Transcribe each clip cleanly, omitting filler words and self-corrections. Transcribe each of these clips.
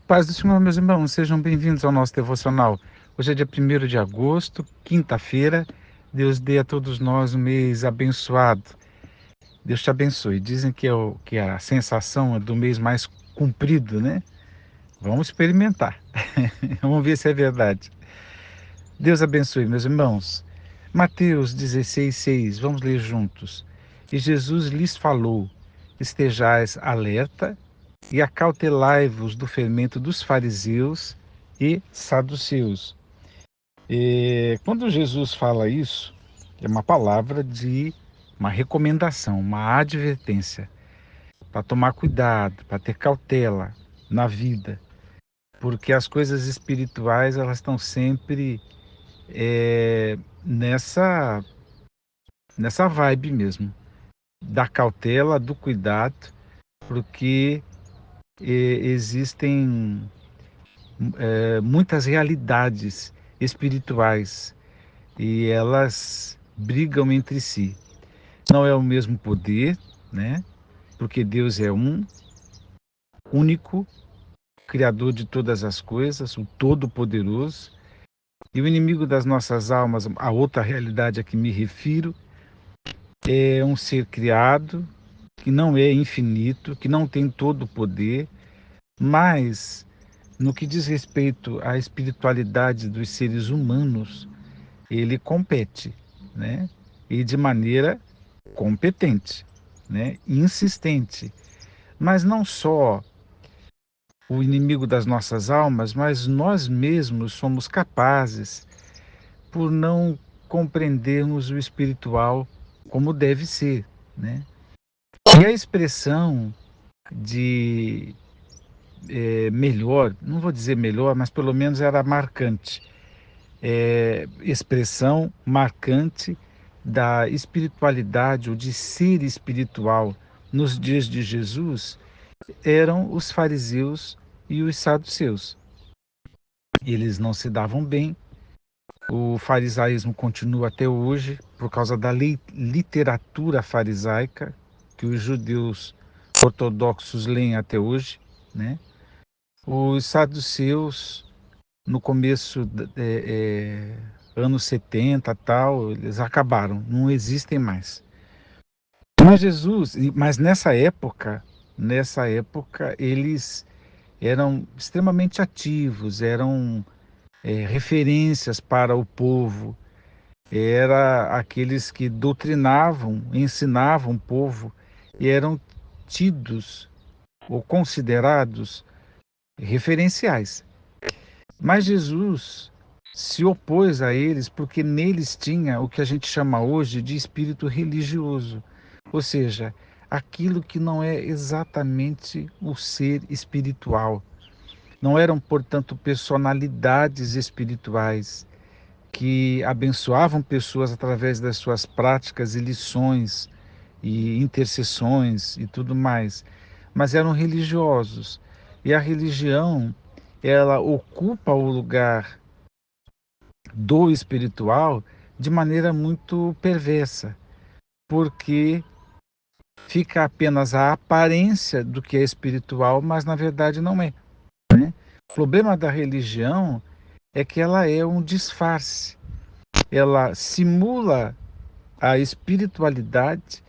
Paz do Senhor, meus irmãos, sejam bem-vindos ao nosso devocional. Hoje é dia 1º de agosto, quinta-feira. Deus dê a todos nós um mês abençoado. Deus te abençoe. Dizem que a sensação é do mês mais comprido, né? Vamos experimentar. Vamos ver se é verdade. Deus abençoe, meus irmãos. Mateus 16:6, vamos ler juntos. E Jesus lhes falou: estejais alerta e acautelai-vos do fermento dos fariseus e saduceus. Quando Jesus fala isso, é uma palavra de uma recomendação, uma advertência, para tomar cuidado, para ter cautela na vida, porque as coisas espirituais elas estão sempre nessa vibe mesmo, da cautela, do cuidado, porque existem muitas realidades espirituais e elas brigam entre si. Não é o mesmo poder, né? Porque Deus é um, único, Criador de todas as coisas, o Todo-Poderoso. E o inimigo das nossas almas, a outra realidade a que me refiro, é um ser criado, que não é infinito, que não tem todo o poder, mas no que diz respeito à espiritualidade dos seres humanos, ele compete, né? E de maneira competente, né? Insistente. Mas não só o inimigo das nossas almas, mas nós mesmos somos capazes, por não compreendermos o espiritual como deve ser, né? E a expressão de melhor, não vou dizer melhor, mas pelo menos era marcante, expressão marcante da espiritualidade ou de ser espiritual nos dias de Jesus eram os fariseus e os saduceus. Eles não se davam bem. O farisaísmo continua até hoje por causa da literatura farisaica que os judeus ortodoxos leem até hoje, né? Os saduceus no começo anos 70 tal, eles acabaram, não existem mais. Mas nessa época eles eram extremamente ativos, eram referências para o povo, era aqueles que doutrinavam, ensinavam o povo e eram tidos ou considerados referenciais. Mas Jesus se opôs a eles porque neles tinha o que a gente chama hoje de espírito religioso, ou seja, aquilo que não é exatamente o ser espiritual. Não eram, portanto, personalidades espirituais que abençoavam pessoas através das suas práticas e lições e intercessões e tudo mais, mas eram religiosos. E a religião, ela ocupa o lugar do espiritual de maneira muito perversa, porque fica apenas a aparência do que é espiritual, mas na verdade não é, né? O problema da religião é que ela é um disfarce. Ela simula a espiritualidade,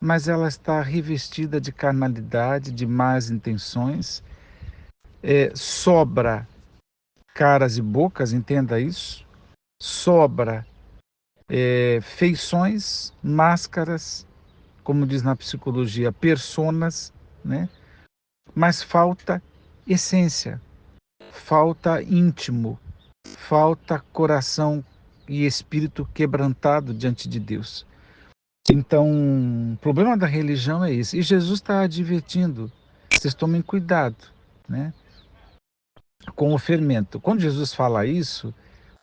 mas ela está revestida de carnalidade, de más intenções. Sobra caras e bocas, entenda isso. Sobra feições, máscaras, como diz na psicologia, personas, né? Mas falta essência, falta íntimo, falta coração e espírito quebrantado diante de Deus. Então, o problema da religião é esse. E Jesus está advertindo, vocês tomem cuidado, né, com o fermento. Quando Jesus fala isso,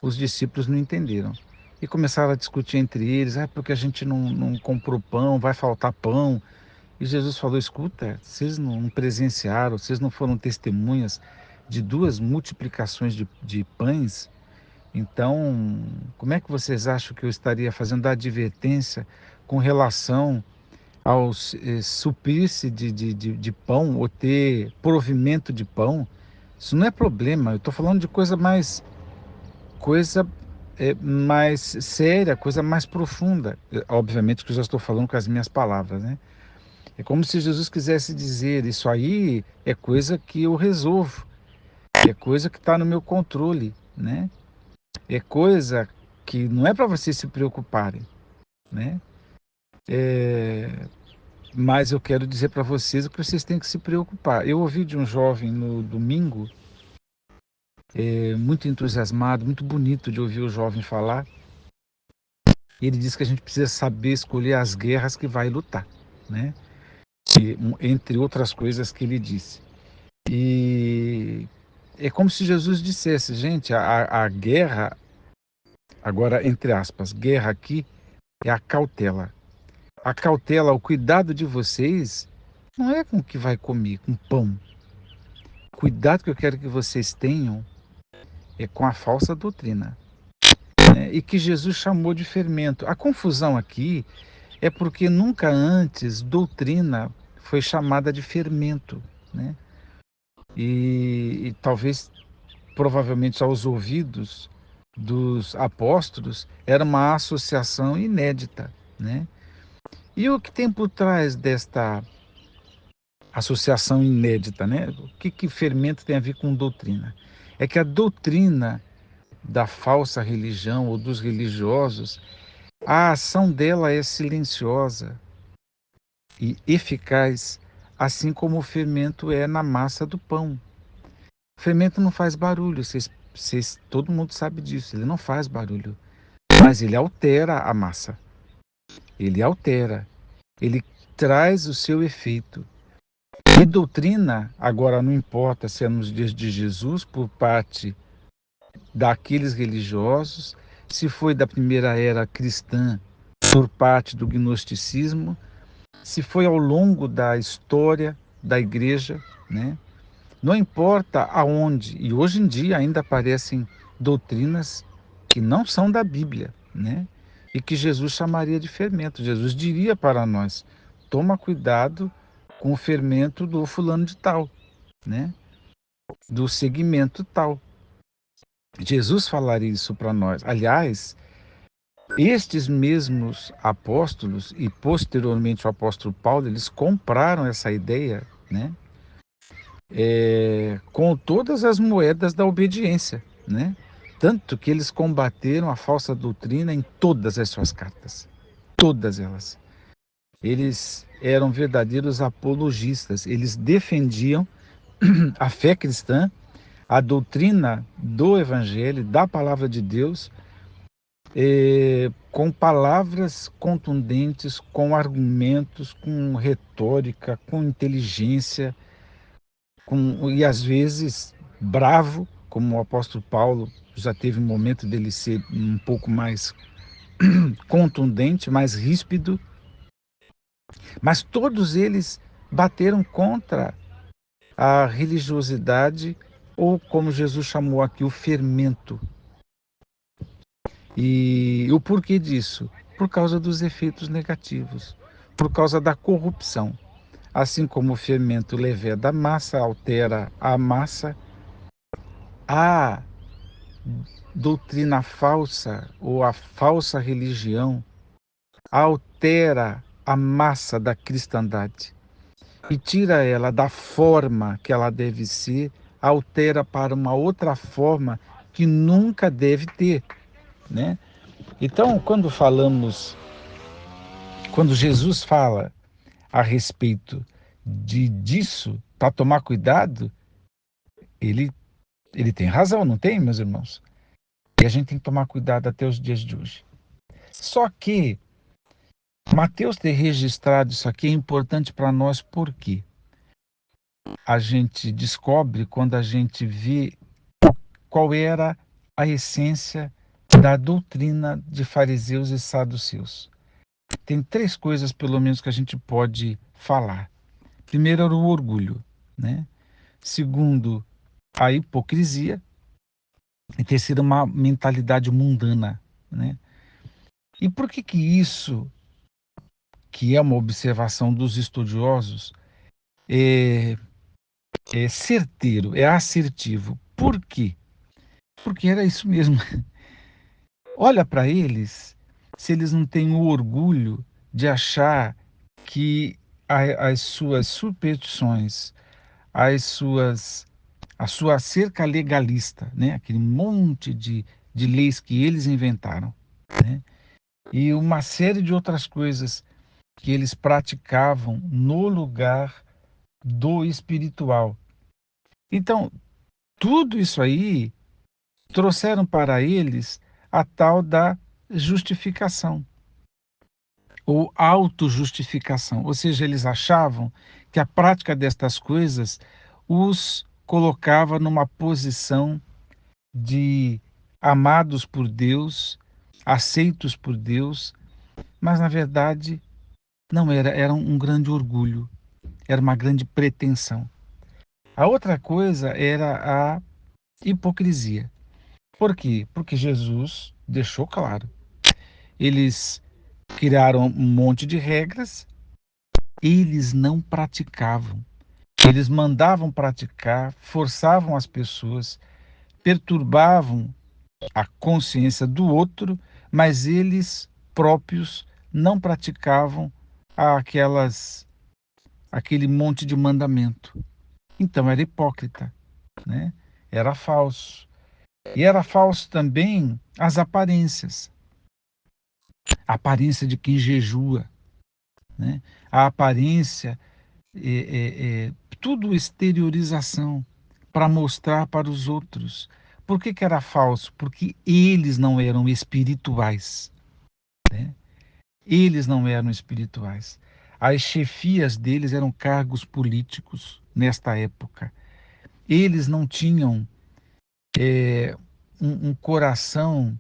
os discípulos não entenderam. E começaram a discutir entre eles, porque a gente não comprou pão, vai faltar pão. E Jesus falou, escuta, vocês não presenciaram, vocês não foram testemunhas de 2 multiplicações de pães? Então, como é que vocês acham que eu estaria fazendo a advertência com relação ao suprir-se de pão ou ter provimento de pão? Isso não é problema. Eu estou falando de coisa mais séria, coisa mais profunda. Obviamente que eu já estou falando com as minhas palavras, né? É como se Jesus quisesse dizer: isso aí é coisa que eu resolvo, é coisa que está no meu controle, né? É coisa que não é para vocês se preocuparem, né? Mas eu quero dizer para vocês o que vocês têm que se preocupar. Eu ouvi de um jovem no domingo, muito entusiasmado, muito bonito de ouvir o jovem falar. Ele disse que a gente precisa saber escolher as guerras que vai lutar, né? Entre outras coisas que ele disse. E é como se Jesus dissesse: gente, a guerra, agora entre aspas, guerra aqui é a cautela. A cautela, o cuidado de vocês não é com o que vai comer, com pão. O cuidado que eu quero que vocês tenham é com a falsa doutrina, né? E que Jesus chamou de fermento. A confusão aqui é porque nunca antes doutrina foi chamada de fermento, né? E talvez, provavelmente aos ouvidos dos apóstolos, era uma associação inédita, né? E o que tem por trás desta associação inédita, né? O que fermento tem a ver com doutrina? É que a doutrina da falsa religião ou dos religiosos, a ação dela é silenciosa e eficaz, assim como o fermento é na massa do pão. O fermento não faz barulho, todo mundo sabe disso, ele não faz barulho, mas ele altera a massa, ele altera, ele traz o seu efeito. E doutrina, agora não importa se é nos dias de Jesus, por parte daqueles religiosos, se foi da primeira era cristã, por parte do gnosticismo, se foi ao longo da história da igreja, né? Não importa aonde, e hoje em dia ainda aparecem doutrinas que não são da Bíblia, né? E que Jesus chamaria de fermento. Jesus diria para nós: toma cuidado com o fermento do fulano de tal, né? Do segmento tal. Jesus falaria isso para nós. Aliás, estes mesmos apóstolos e posteriormente o apóstolo Paulo, eles compraram essa ideia, né? Com todas as moedas da obediência, né? Tanto que eles combateram a falsa doutrina em todas as suas cartas, todas elas. Eles eram verdadeiros apologistas, eles defendiam a fé cristã, a doutrina do Evangelho, da palavra de Deus, com palavras contundentes, com argumentos, com retórica, com inteligência, e às vezes bravo, como o apóstolo Paulo já teve um momento dele ser um pouco mais contundente, mais ríspido, mas todos eles bateram contra a religiosidade, ou como Jesus chamou aqui, o fermento. E o porquê disso? Por causa dos efeitos negativos, por causa da corrupção. Assim como o fermento leveda a massa, altera a massa, a doutrina falsa ou a falsa religião altera a massa da cristandade e tira ela da forma que ela deve ser, altera para uma outra forma que nunca deve ter, né? Então, quando Jesus fala a respeito disso, para tomar cuidado, ele, ele tem razão, não tem, meus irmãos? E a gente tem que tomar cuidado até os dias de hoje. Só que Mateus ter registrado isso aqui é importante para nós porque a gente descobre quando a gente vê qual era a essência da doutrina de fariseus e saduceus. Tem três coisas, pelo menos, que a gente pode falar. Primeiro era o orgulho, né? Segundo, a hipocrisia. E terceiro, uma mentalidade mundana, né? E por que que isso, que é uma observação dos estudiosos, é, é certeiro, é assertivo. Por quê? Porque era isso mesmo. Olha para eles, se eles não têm o orgulho de achar que as suas superstições, as suas, a sua cerca legalista, né? Aquele monte de leis que eles inventaram, né? E uma série de outras coisas que eles praticavam no lugar do espiritual. Então, tudo isso aí trouxeram para eles a tal da justificação ou autojustificação, ou seja, eles achavam que a prática destas coisas os colocava numa posição de amados por Deus, aceitos por Deus, mas na verdade não era, era um grande orgulho, era uma grande pretensão. A outra coisa era a hipocrisia. Por quê? Porque Jesus deixou claro. Eles criaram um monte de regras, eles não praticavam. Eles mandavam praticar, forçavam as pessoas, perturbavam a consciência do outro, mas eles próprios não praticavam aquelas aquele monte de mandamento. Então era hipócrita, né? Era falso. E era falso também as aparências. A aparência de quem jejua, né? A aparência, tudo exteriorização para mostrar para os outros. Por que que era falso? Porque eles não eram espirituais, né? Eles não eram espirituais. As chefias deles eram cargos políticos nesta época. Eles não tinham um coração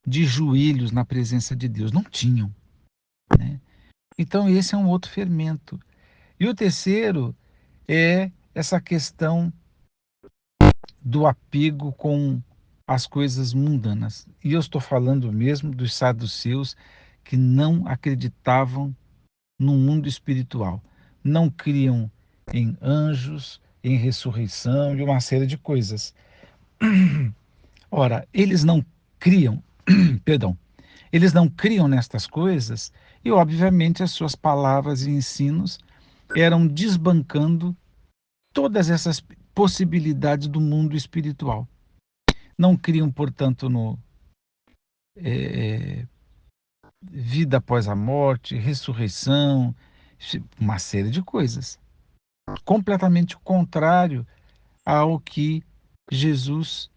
de joelhos na presença de Deus. Não tinham, né? Então esse é um outro fermento. E o terceiro é essa questão do apego com as coisas mundanas. E eu estou falando mesmo dos saduceus que não acreditavam no mundo espiritual. Não criam em anjos, em ressurreição e uma série de coisas. Ora, eles não criam, perdão, eles não criam nestas coisas e, obviamente, as suas palavras e ensinos eram desbancando todas essas possibilidades do mundo espiritual. Não criam, portanto, no vida após a morte, ressurreição, uma série de coisas. Completamente o contrário ao que Jesus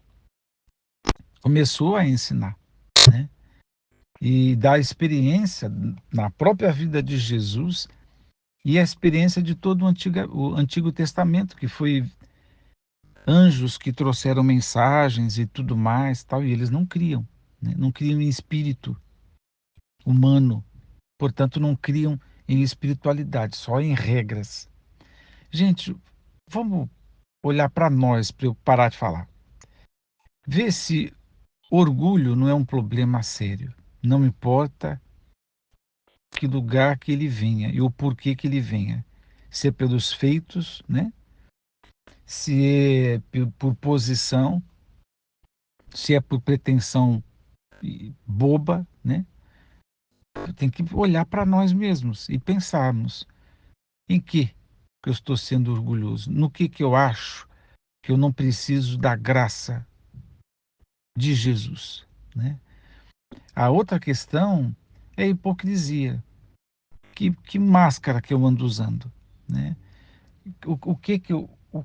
começou a ensinar, né? E da experiência na própria vida de Jesus e a experiência de todo o Antigo Testamento, que foi anjos que trouxeram mensagens e tudo mais, tal, e eles não criam, né? Não criam em espírito humano, portanto não criam em espiritualidade, só em regras. Gente, vamos olhar para nós, para eu parar de falar. Ver se orgulho não é um problema sério. Não importa que lugar que ele venha e o porquê que ele venha. Se é pelos feitos, né? Se é por posição, se é por pretensão boba, né? Tem que olhar para nós mesmos e pensarmos em que eu estou sendo orgulhoso, no que eu acho que eu não preciso da graça de Jesus, né? A outra questão é a hipocrisia. Que máscara que eu ando usando, né? O que que eu, o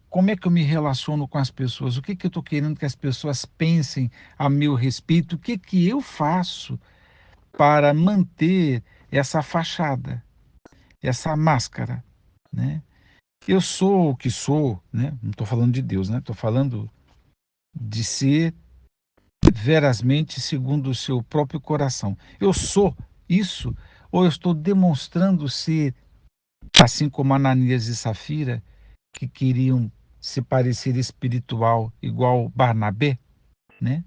como é que eu me relaciono com as pessoas? O que que eu estou querendo que as pessoas pensem a meu respeito? O que que eu faço para manter essa fachada, essa máscara, né? Eu sou o que sou, né? Não estou falando de Deus, né? Estou falando de ser verazmente segundo o seu próprio coração. Eu sou isso ou eu estou demonstrando ser assim como Ananias e Safira, que queriam se parecer espiritual igual Barnabé, né?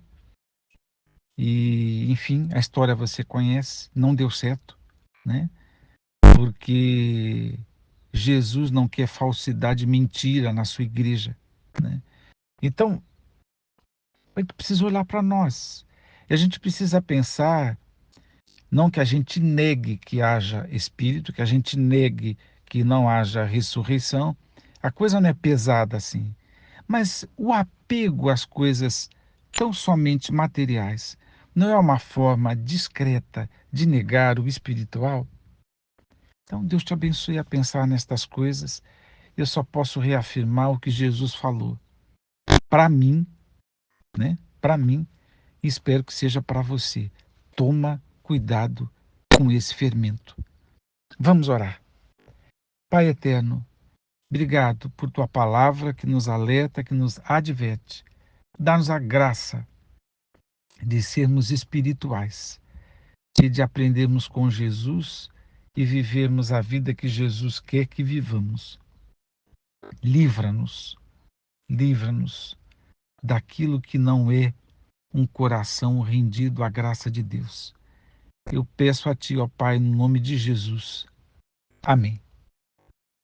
E, enfim, a história você conhece, não deu certo, né? Porque Jesus não quer falsidade e mentira na sua igreja, né? Então, a gente precisa olhar para nós. E a gente precisa pensar, não que a gente negue que haja espírito, que a gente negue que não haja ressurreição. A coisa não é pesada assim. Mas o apego às coisas tão somente materiais não é uma forma discreta de negar o espiritual? Então, Deus te abençoe a pensar nestas coisas. Eu só posso reafirmar o que Jesus falou. Para mim, né? Para mim, e espero que seja para você. Toma cuidado com esse fermento. Vamos orar. Pai eterno, obrigado por tua palavra que nos alerta, que nos adverte. Dá-nos a graça de sermos espirituais e de aprendermos com Jesus e vivermos a vida que Jesus quer que vivamos. Livra-nos, livra-nos daquilo que não é um coração rendido à graça de Deus. Eu peço a Ti, ó Pai, no nome de Jesus. Amém.